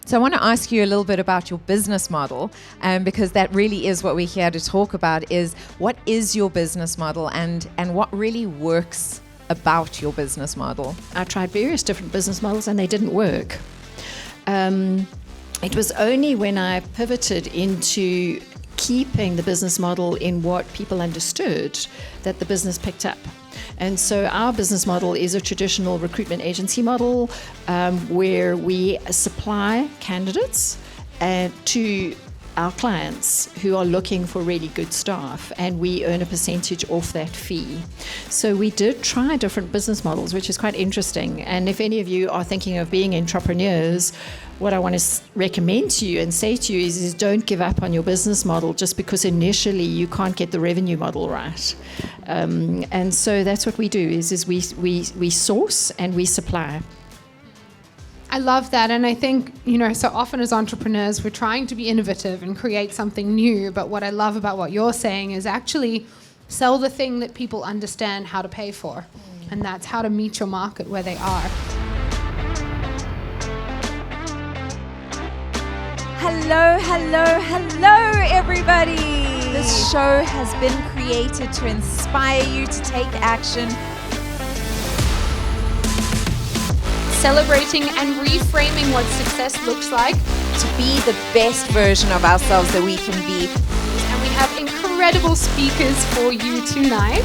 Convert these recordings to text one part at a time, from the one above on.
So I want to ask you a little bit about your business model, because that really is what we're here to talk about, is what is your business model and what really works about your business model? I tried various different business models and they didn't work. It was only when I pivoted into keeping the business model in what people understood that the business picked up. And so our business model is a traditional recruitment agency model, where we supply candidates to our clients who are looking for really good staff, and we earn a percentage off that fee. So we did try different business models, which is quite interesting. And if any of you are thinking of being entrepreneurs, what I want to recommend to you and say to you is don't give up on your business model just because initially you can't get the revenue model right. And so that's what we do is we source and we supply. I love that. And I think, so often as entrepreneurs, we're trying to be innovative and create something new. But what I love about what you're saying is actually sell the thing that people understand how to pay for. And that's how to meet your market where they are. Hello, everybody. This show has been created to inspire you to take action, celebrating and reframing what success looks like, to be the best version of ourselves that we can be. And we have incredible speakers for you tonight.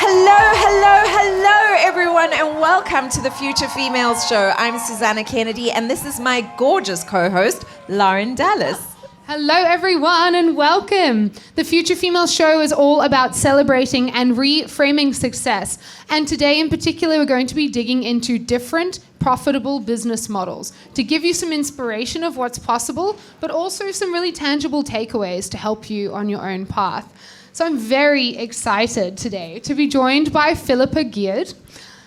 Hello, everyone, and welcome to the Future Females Show. I'm Susanna Kennedy, and this is my gorgeous co-host, Lauren Dallas. Hello, everyone, and welcome. The Future Female Show is all about celebrating and reframing success. And today in particular, we're going to be digging into different profitable business models to give you some inspiration of what's possible, but also some really tangible takeaways to help you on your own path. So I'm very excited today to be joined by Phillipa Geard.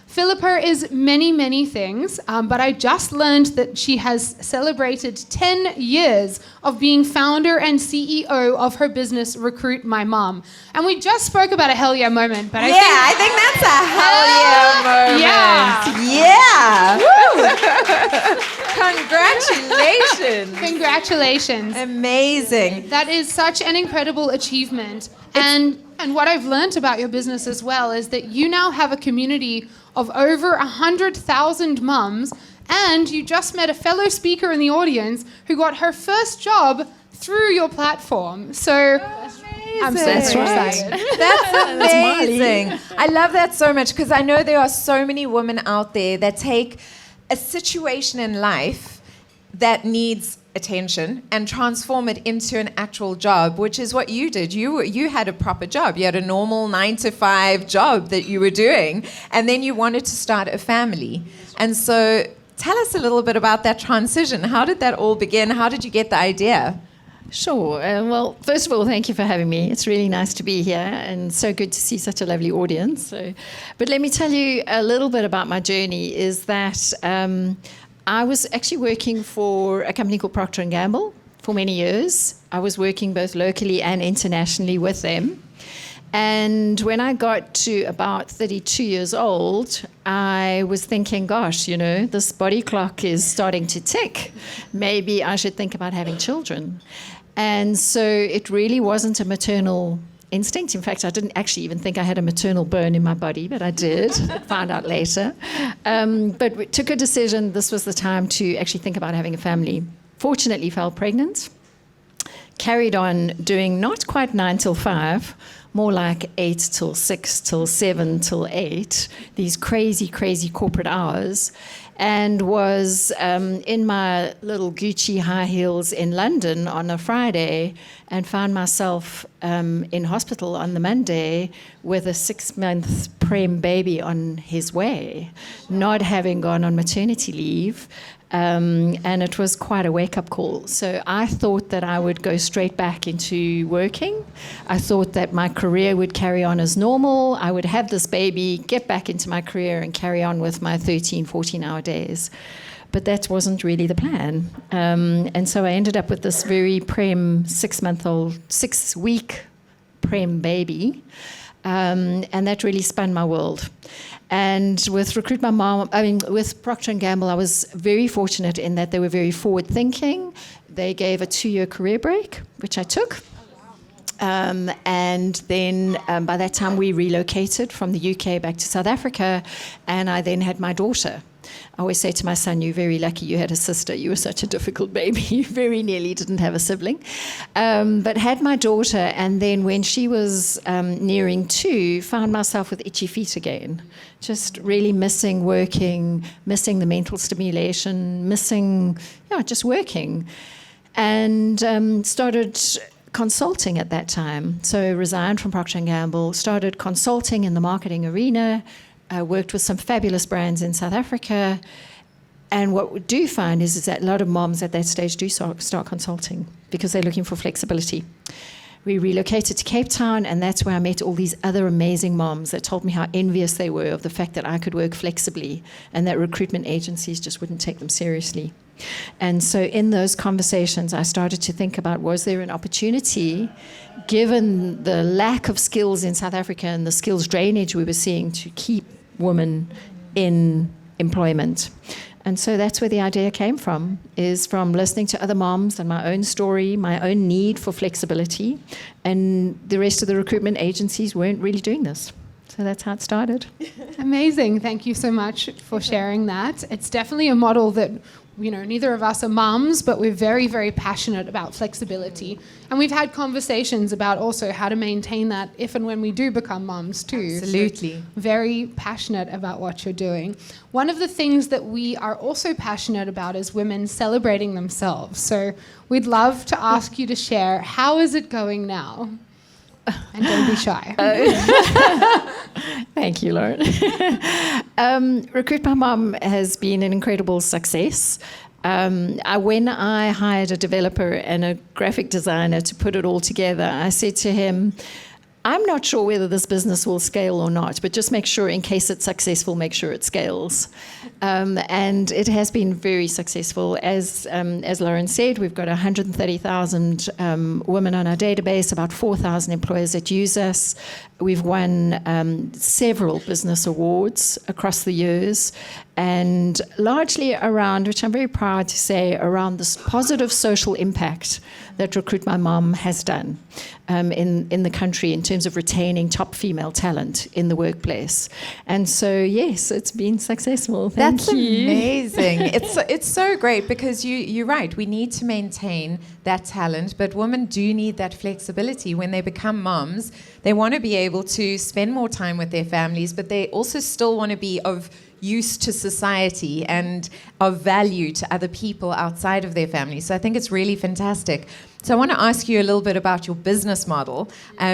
Phillipa is many, many things, but I just learned that she has celebrated 10 years of being founder and CEO of her business, Recruit My Mom. And we just spoke about a hell yeah moment, but I think that's a hell yeah moment. Woo! Congratulations. Amazing. That is such an incredible achievement. And what I've learned about your business as well is that you now have a community of over 100,000 mums, and you just met a fellow speaker in the audience who got her first job through your platform. So I'm so excited. That's amazing. I love that so much because I know there are so many women out there that take a situation in life that needs attention and transform it into an actual job, which is what you did. You had a proper job. You had a normal 9-to-5 job that you were doing, and then you wanted to start a family. And so tell us a little bit about that transition. How did that all begin? How did you get the idea? Sure. Well, first of all, thank you for having me. It's really nice to be here and so good to see such a lovely audience. But let me tell you a little bit about my journey is that I was actually working for a company called Procter & Gamble for many years. I was working both locally and internationally with them. And when I got to about 32 years old, I was thinking, gosh, this body clock is starting to tick. Maybe I should think about having children. And so it really wasn't a maternal instinct. In fact, I didn't actually even think I had a maternal bone in my body, but I did. Found out later. But we took a decision. This was the time to actually think about having a family. Fortunately, fell pregnant. Carried on doing not quite 9 till 5, more like 8 till 6 till 7 till 8, these crazy, crazy corporate hours, and was in my little Gucci high heels in London on a Friday and found myself in hospital on the Monday with a 6-month prem baby on his way, not having gone on maternity leave. And it was quite a wake-up call. So I thought that I would go straight back into working. I thought that my career would carry on as normal. I would have this baby, get back into my career, and carry on with my 13, 14-hour days. But that wasn't really the plan. And so I ended up with this very prem 6-week prem baby. And that really spun my world. And with with Procter & Gamble, I was very fortunate in that they were very forward-thinking. They gave a 2-year career break, which I took. And then by that time, we relocated from the UK back to South Africa, and I then had my daughter. I always say to my son, you're very lucky you had a sister. You were such a difficult baby. You very nearly didn't have a sibling. But had my daughter, and then when she was nearing 2, found myself with itchy feet again. Just really missing working, missing the mental stimulation, missing, just working. And started consulting at that time. So resigned from Procter & Gamble, started consulting in the marketing arena, worked with some fabulous brands in South Africa. And what we do find is that a lot of moms at that stage do start consulting because they're looking for flexibility. We relocated to Cape Town, and that's where I met all these other amazing moms that told me how envious they were of the fact that I could work flexibly and that recruitment agencies just wouldn't take them seriously. And so in those conversations, I started to think about, was there an opportunity, given the lack of skills in South Africa and the skills drainage we were seeing, to keep women in employment? And so that's where the idea came from, is from listening to other moms and my own story, my own need for flexibility, and the rest of the recruitment agencies weren't really doing this. So that's how it started. Amazing. Thank you so much for sharing that. It's definitely a model that, neither of us are mums, but we're very, very passionate about flexibility. And we've had conversations about also how to maintain that if and when we do become mums too. Absolutely. So very passionate about what you're doing. One of the things that we are also passionate about is women celebrating themselves. So we'd love to ask you to share, how is it going now? And don't be shy. Thank you, Lauren. Recruit My Mom has been an incredible success. When I hired a developer and a graphic designer to put it all together, I said to him, I'm not sure whether this business will scale or not, but just make sure, in case it's successful, make sure it scales. And it has been very successful. As Lauren said, we've got 130,000 women on our database, about 4,000 employers that use us. We've won several business awards across the years, and largely around, which I'm very proud to say, around this positive social impact that Recruit My Mom has done in the country in terms of retaining top female talent in the workplace. And so, yes, it's been successful. Thank That's you. amazing. It's so great because you're right. We need to maintain that talent, but women do need that flexibility. When they become moms, they want to be able to spend more time with their families, but they also still want to be of use to society and of value to other people outside of their family. So I think it's really fantastic. So I want to ask you a little bit about your business model,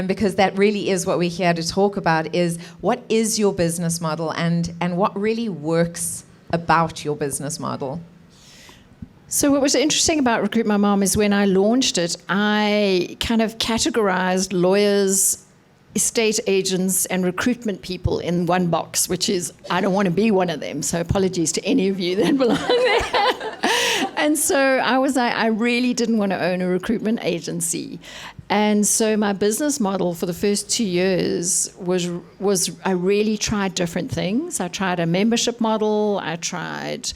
because that really is what we're here to talk about, is what is your business model and what really works about your business model? So what was interesting about Recruit My Mom is when I launched it, I kind of categorized lawyers, estate agents and recruitment people in one box, which is, I don't want to be one of them. So apologies to any of you that belong there. And so I was like, I really didn't want to own a recruitment agency. And so my business model for the first 2 years was I really tried different things. I tried a membership model. I tried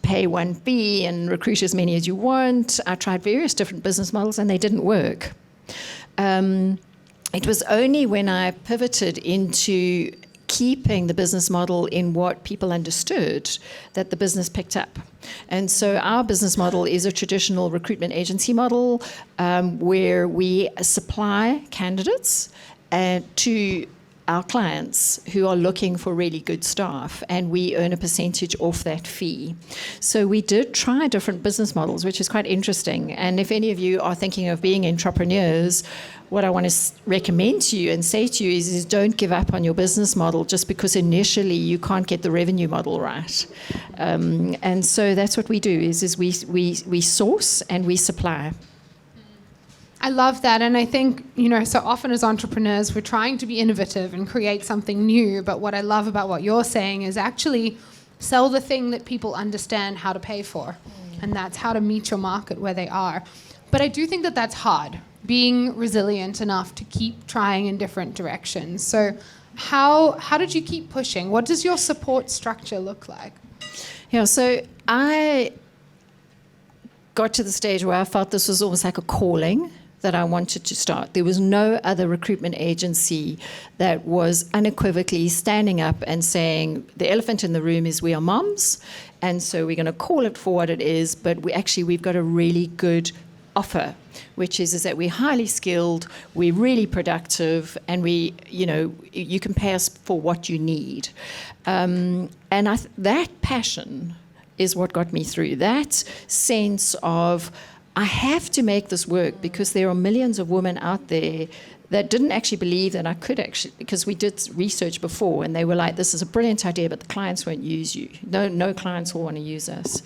pay one fee and recruit as many as you want. I tried various different business models and they didn't work. It was only when I pivoted into keeping the business model in what people understood that the business picked up. And so our business model is a traditional recruitment agency model where we supply candidates to our clients who are looking for really good staff, and we earn a percentage off that fee. So we did try different business models, which is quite interesting. And if any of you are thinking of being entrepreneurs, what I want to recommend to you and say to you is don't give up on your business model just because initially you can't get the revenue model right. And so that's what we do, is we source and we supply. I love that. And I think, so often as entrepreneurs, we're trying to be innovative and create something new. But what I love about what you're saying is actually sell the thing that people understand how to pay for. And that's how to meet your market where they are. But I do think that that's hard. being resilient enough to keep trying in different directions. So how did you keep pushing? What does your support structure look like? Yeah, so I got to the stage where I felt this was almost like a calling that I wanted to start. There was no other recruitment agency that was unequivocally standing up and saying, the elephant in the room is we are moms, and so we're going to call it for what it is, but we've got a really good offer, which is that we're highly skilled, we're really productive, and you can pay us for what you need. And that passion is what got me through. That sense of, I have to make this work because there are millions of women out there that didn't actually believe that I could actually, because we did research before and they were like, this is a brilliant idea, but the clients won't use you. No clients will want to use us.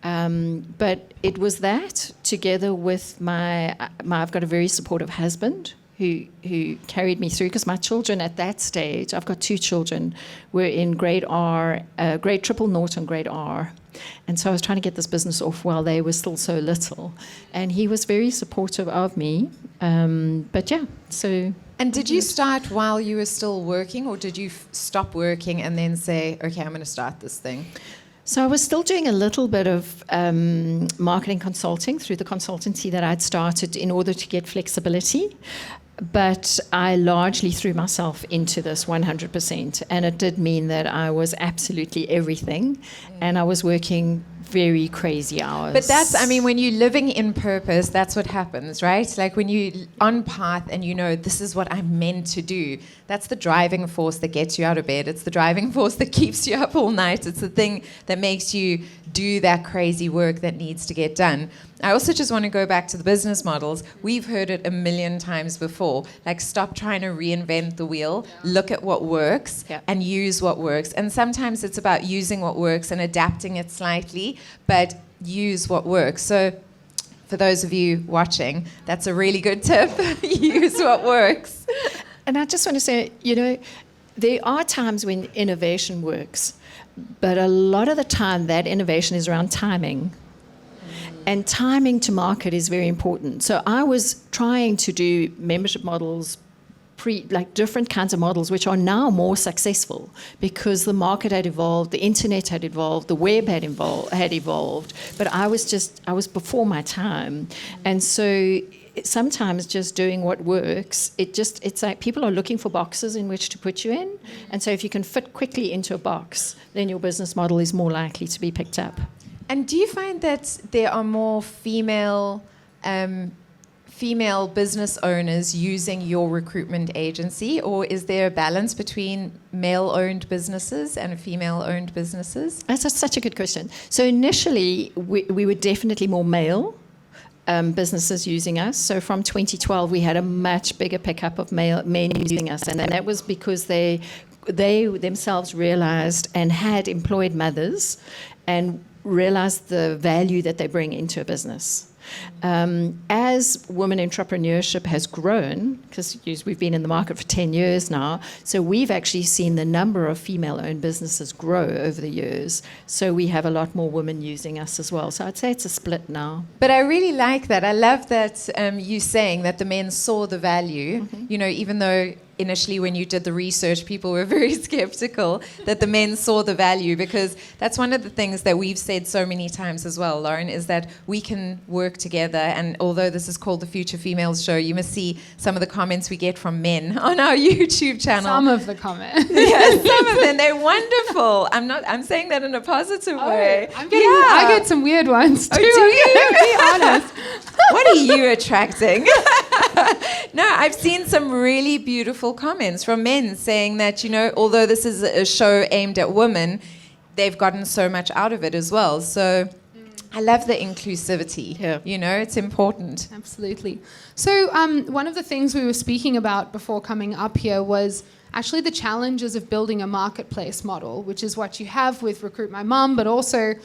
But it was that, together with I've got a very supportive husband who carried me through, because my children at that stage, I've got 2 children, were in grade R, grade triple naught and grade R. And so I was trying to get this business off while they were still so little. And he was very supportive of me. But yeah, so... And did you start while you were still working, or did you stop working and then say, okay, I'm going to start this thing? So I was still doing a little bit of marketing consulting through the consultancy that I'd started in order to get flexibility. But I largely threw myself into this 100%. And it did mean that I was absolutely everything. And I was working very crazy hours. But when you're living in purpose, that's what happens, right? Like when you're on path and you know, this is what I'm meant to do. That's the driving force that gets you out of bed. It's the driving force that keeps you up all night. It's the thing that makes you do that crazy work that needs to get done. I also just want to go back to the business models. We've heard it a million times before. Like, stop trying to reinvent the wheel. Look at what works and use what works. And sometimes it's about using what works and adapting it slightly, but use what works. So for those of you watching, that's a really good tip. Use what works. And I just want to say, there are times when innovation works, but a lot of the time that innovation is around timing. And timing to market is very important. So I was trying to do membership models, different kinds of models, which are now more successful because the market had evolved, the internet had evolved, the web had evolved. But I was before my time. And so sometimes just doing what works, it's like people are looking for boxes in which to put you in. And so if you can fit quickly into a box, then your business model is more likely to be picked up. And do you find that there are more female business owners using your recruitment agency, or is there a balance between male-owned businesses and female-owned businesses? That's such a good question. So initially, we were definitely more male businesses using us. So from 2012, we had a much bigger pickup of men using us, and that was because they themselves realized and had employed mothers and realize the value that they bring into a business. As women entrepreneurship has grown, because we've been in the market for 10 years now, so we've actually seen the number of female-owned businesses grow over the years. So we have a lot more women using us as well. So I'd say it's a split now. But I really like that. I love that you saying that the men saw the value, even though initially when you did the research, people were very skeptical that the men saw the value, because that's one of the things that we've said so many times as well, Lauren, is that we can work together. And although this is called the Future Females Show, you must see some of the comments we get from men on our YouTube channel. Some of the comments. Yes, some of them. They're wonderful. I'm saying that in a positive way. I get some weird ones too. Oh, do you? Be honest. What are you attracting? No, I've seen some really beautiful comments from men saying that, although this is a show aimed at women, they've gotten so much out of it as well. So I love the inclusivity. Yeah. It's important. Absolutely. So one of the things we were speaking about before coming up here was actually the challenges of building a marketplace model, which is what you have with Recruit My Mum, but also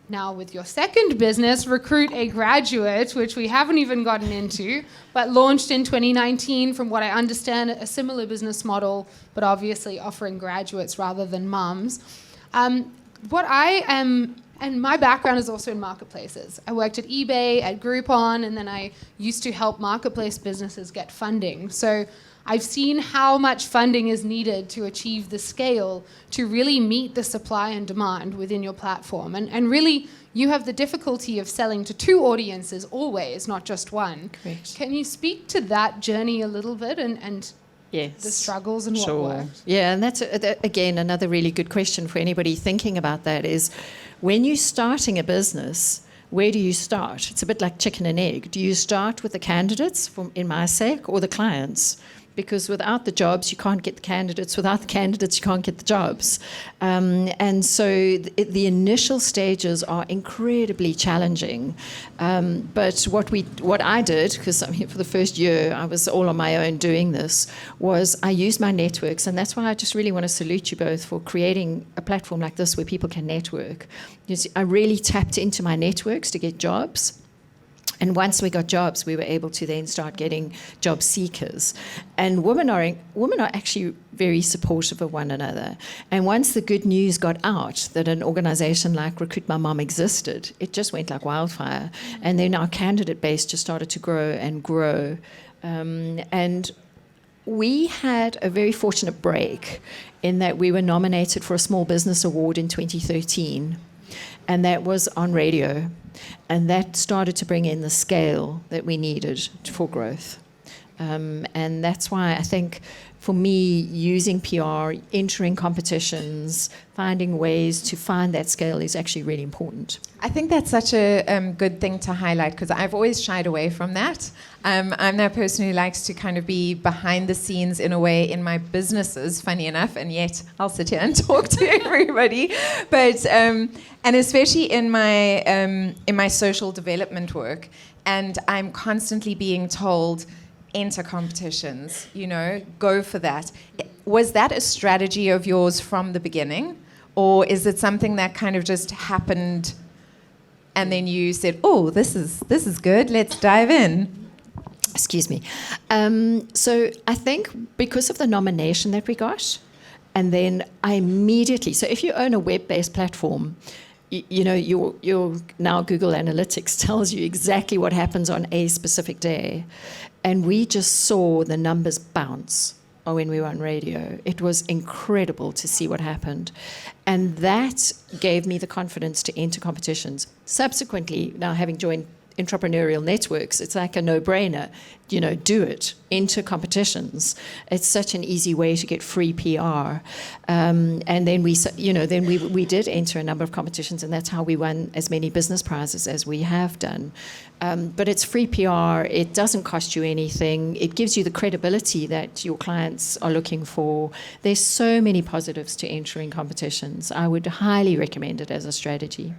now with your second business, RecruitAGraduate, which we haven't even gotten into, but launched in 2019, from what I understand, a similar business model, but obviously offering graduates rather than mums. What I am And my background is also in marketplaces. I worked at eBay, at Groupon, and then I used to help marketplace businesses get funding. So I've seen how much funding is needed to achieve the scale to really meet the supply and demand within your platform. And really, you have the difficulty of selling to two audiences always, not just one. Correct. Can you speak to that journey a little bit and Yes. the struggles and what worked? Yeah, and that's, again, another really good question for anybody thinking about that is, when you're starting a business, where do you start? It's a bit like chicken and egg. Do you start with the candidates, in my sake, or the clients? Because without the jobs, you can't get the candidates. Without the candidates, you can't get the jobs. And so the initial stages are incredibly challenging. But what I did, because for the first year I was all on my own doing this, was I used my networks. And that's why I just really want to salute you both for creating a platform like this where people can network. You see, I really tapped into my networks to get jobs. And once we got jobs, we were able to then start getting job seekers. And women are actually very supportive of one another. And once the good news got out that an organization like Recruit My Mom existed, it just went like wildfire. And then our candidate base just started to grow and grow. And we had a very fortunate break in that we were nominated for a Small Business Award in 2013. And that was on radio. And that started to bring in the scale that we needed for growth. And that's why I think, for me, using PR, entering competitions, finding ways to find that scale is actually really important. I think that's such a good thing to highlight, because I've always shied away from that. I'm that person who likes to kind of be behind the scenes in a way in my businesses, funny enough, and yet I'll sit here and talk to everybody. But and especially in my social development work, and I'm constantly being told, enter competitions, go for that. Was that a strategy of yours from the beginning? Or is it something that kind of just happened and then you said, oh, this is good, let's dive in? Excuse me. So I think because of the nomination that we got, and then I immediately, so if you own a web-based platform, your now Google Analytics tells you exactly what happens on a specific day. And we just saw the numbers bounce when we were on radio. It was incredible to see what happened. And that gave me the confidence to enter competitions. Subsequently, now having joined entrepreneurial networks, it's like a no-brainer. Do it. Enter competitions. It's such an easy way to get free PR. And then we did enter a number of competitions, and that's how we won as many business prizes as we have done. But it's free PR. It doesn't cost you anything. It gives you the credibility that your clients are looking for. There's so many positives to entering competitions. I would highly recommend it as a strategy.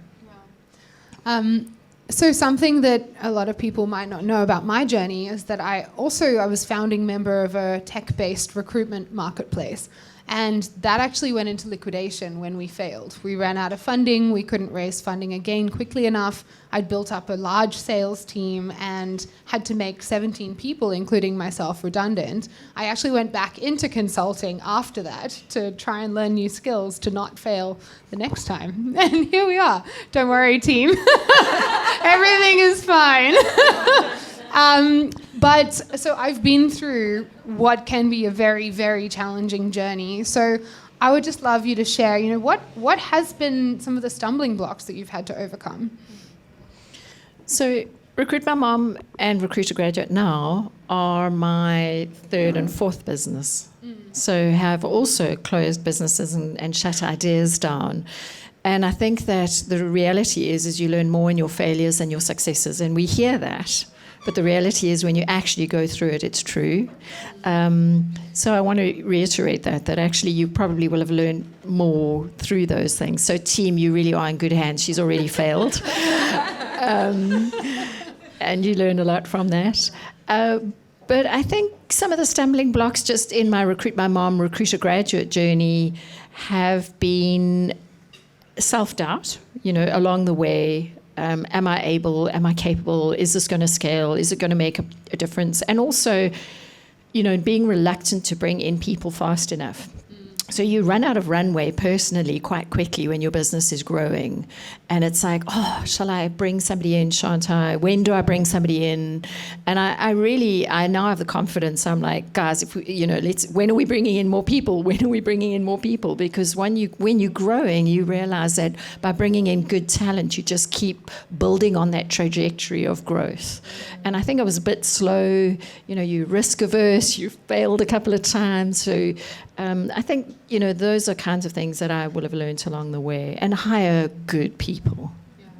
So something that a lot of people might not know about my journey is that I was founding member of a tech-based recruitment marketplace. And that actually went into liquidation when we failed. We ran out of funding. We couldn't raise funding again quickly enough. I'd built up a large sales team and had to make 17 people, including myself, redundant. I actually went back into consulting after that to try and learn new skills to not fail the next time. And here we are. Don't worry, team. Everything is fine. But so I've been through what can be a very, very challenging journey. So I would just love you to share, what has been some of the stumbling blocks that you've had to overcome? So Recruit My Mom and RecruitAGraduate now are my third and fourth business. So have also closed businesses and shut ideas down. And I think that the reality is you learn more in your failures than your successes. And we hear that. But the reality is when you actually go through it, it's true. So I want to reiterate that actually you probably will have learned more through those things. So team, you really are in good hands. She's already failed. And you learn a lot from that. But I think some of the stumbling blocks just in my Recruit My Mom, RecruitAGraduate journey have been self-doubt, along the way. Am I able? Am I capable? Is this going to scale? Is it going to make a difference? And also, being reluctant to bring in people fast enough. So you run out of runway personally quite quickly when your business is growing. And it's like, oh, shall I bring somebody in, shan't I? When do I bring somebody in? And I now have the confidence. I'm like, guys, if we, when are we bringing in more people? When are we bringing in more people? Because when you're growing, you realize that by bringing in good talent, you just keep building on that trajectory of growth. And I think I was a bit slow. You risk averse. You failed a couple of times. So I think, those are kinds of things that I will have learned along the way. And hire good people.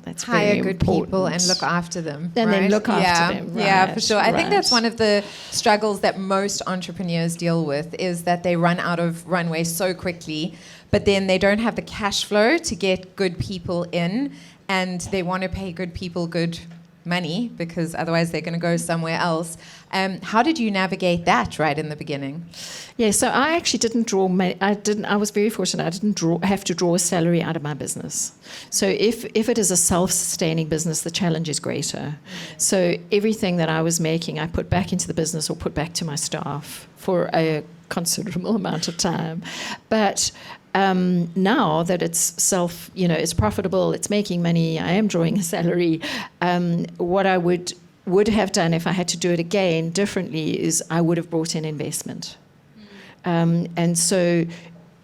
That's hire very good important. people and look after them. And right? then look after them. Yeah, for sure. I think right. that's one of the struggles that most entrepreneurs deal with, is that they run out of runway so quickly, but then they don't have the cash flow to get good people in, and they want to pay good people good money because otherwise they're going to go somewhere else. How did you navigate that right in the beginning? Yeah, so I actually didn't draw. I was very fortunate. I didn't have to draw a salary out of my business. So if it is a self-sustaining business, the challenge is greater. So everything that I was making, I put back into the business or put back to my staff for a considerable amount of time. But now that it's it's profitable, it's making money, I am drawing a salary. What I would have done if I had to do it again differently is I would have brought in investment. And so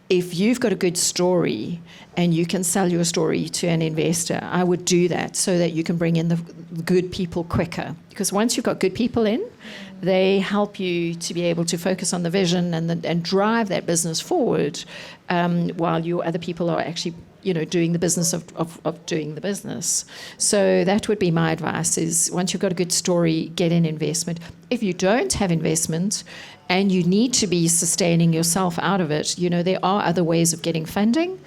if you've got a good story and you can sell your story to an investor, I would do that so that you can bring in the good people quicker. Because once you've got good people in, they help you to be able to focus on the vision and drive that business forward, while your other people are actually doing the business of doing the business. So that would be my advice, is once you've got a good story, get in investment. If you don't have investment and you need to be sustaining yourself out of it, there are other ways of getting funding.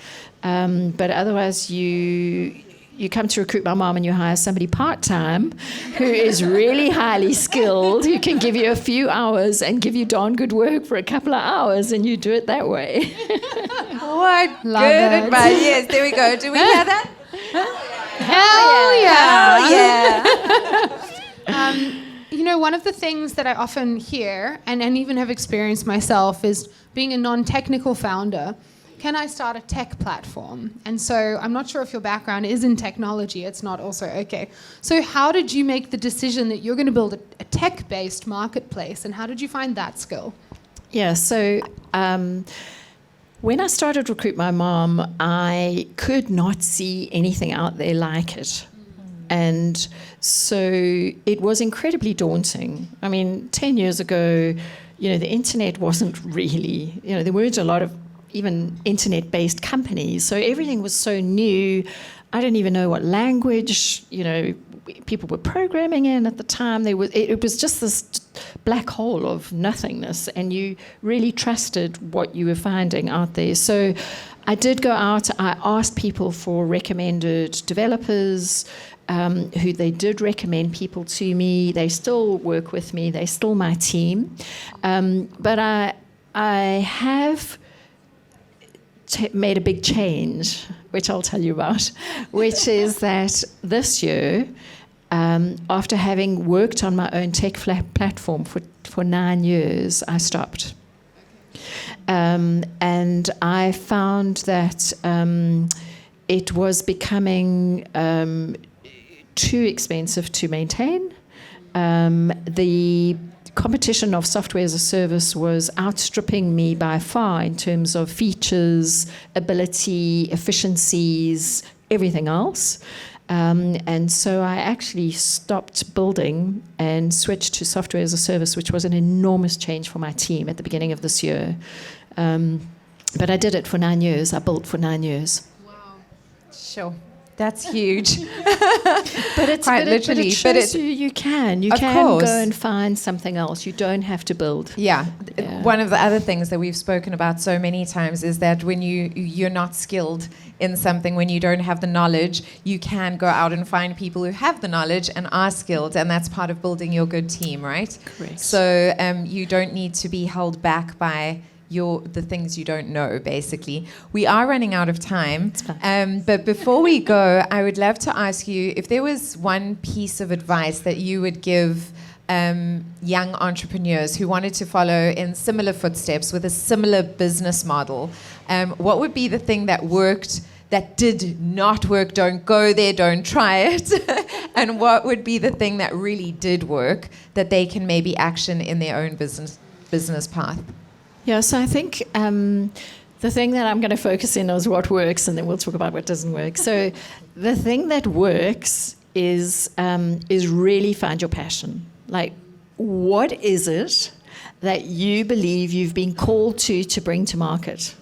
But otherwise you come to Recruit My Mom and you hire somebody part-time who is really highly skilled, who can give you a few hours and give you darn good work for a couple of hours, and you do it that way. What Love good it. advice. Yes, there we go. Do we hear that? Hell yeah. One of the things that I often hear and even have experienced myself is being a non-technical founder. Can I start a tech platform? And so I'm not sure if your background is in technology. It's not also. Okay. So how did you make the decision that you're going to build a tech-based marketplace, and how did you find that skill? Yeah, so when I started Recruit My Mom, I could not see anything out there like it. And so it was incredibly daunting. I mean, 10 years ago, the internet wasn't really, there weren't a lot of even internet-based companies. So everything was so new. I didn't even know what language, people were programming in at the time. It was just this black hole of nothingness, and you really trusted what you were finding out there. So I did go out. I asked people for recommended developers, who they did recommend people to me. They still work with me. They're still my team. But I have made a big change, which I'll tell you about, which is that this year, after having worked on my own tech platform for 9 years, I stopped. And I found that it was becoming too expensive to maintain. The competition of software as a service was outstripping me by far in terms of features, ability, efficiencies, everything else. And so I actually stopped building and switched to software as a service, which was an enormous change for my team at the beginning of this year. But I did it for 9 years. I built for 9 years. Wow. Sure. That's huge. But it's Quite but literally. it shows you can Of course. go and find something else. You don't have to build. Yeah. One of the other things that we've spoken about so many times is that when you're not skilled in something, when you don't have the knowledge, you can go out and find people who have the knowledge and are skilled, and that's part of building your good team, right? Correct. So you don't need to be held back by the things you don't know, basically. We are running out of time. But before we go, I would love to ask you if there was one piece of advice that you would give young entrepreneurs who wanted to follow in similar footsteps with a similar business model, what would be the thing that worked, that did not work? Don't go there, don't try it. And what would be the thing that really did work that they can maybe action in their own business path? Yeah, so I think the thing that I'm going to focus in is what works, and then we'll talk about what doesn't work. So the thing that works is really find your passion. Like, what is it that you believe you've been called to bring to market?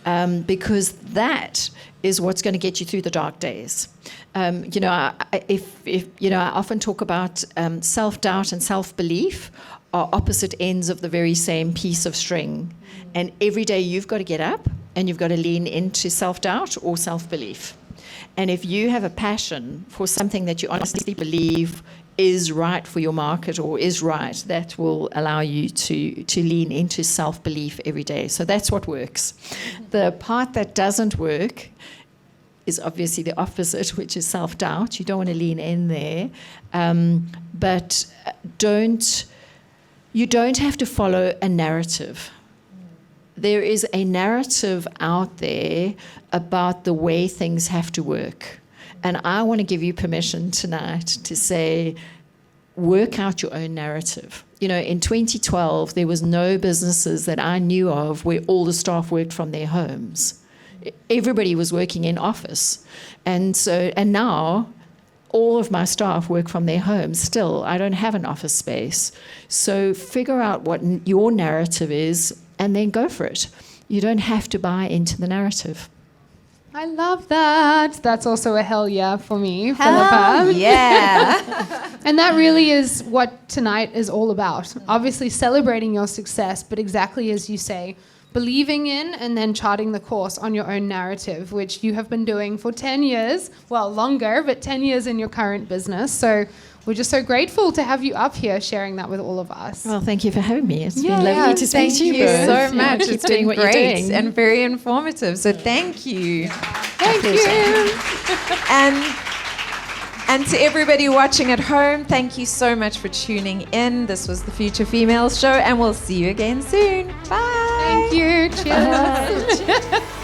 Because that is what's going to get you through the dark days. I often talk about self-doubt and self-belief are opposite ends of the very same piece of string. And every day you've got to get up and you've got to lean into self-doubt or self-belief. And if you have a passion for something that you honestly believe is right for your market or is right, that will allow you to lean into self-belief every day. So that's what works. The part that doesn't work is obviously the opposite, which is self-doubt. You don't want to lean in there. But you don't have to follow a narrative. There is a narrative out there about the way things have to work. And I want to give you permission tonight to say, work out your own narrative. In 2012, there was no businesses that I knew of where all the staff worked from their homes. Everybody was working in office. And now all of my staff work from their homes. Still, I don't have an office space. So figure out what your narrative is and then go for it. You don't have to buy into the narrative. I love that. That's also a hell yeah for me, Hell Phillipa. yeah. And that really is what tonight is all about. Obviously celebrating your success, but exactly as you say, believing in and then charting the course on your own narrative, which you have been doing for 10 years, well, longer, but 10 years in your current business. So we're just so grateful to have you up here sharing that with all of us. Well, thank you for having me. It's been lovely to speak to you both. Thank you so much. Keep It's doing been what you're great doing. and very informative. So thank you. Thank you. And to everybody watching at home, thank you so much for tuning in. This was the Future Females Show, and we'll see you again soon. Bye. Thank you. Cheers.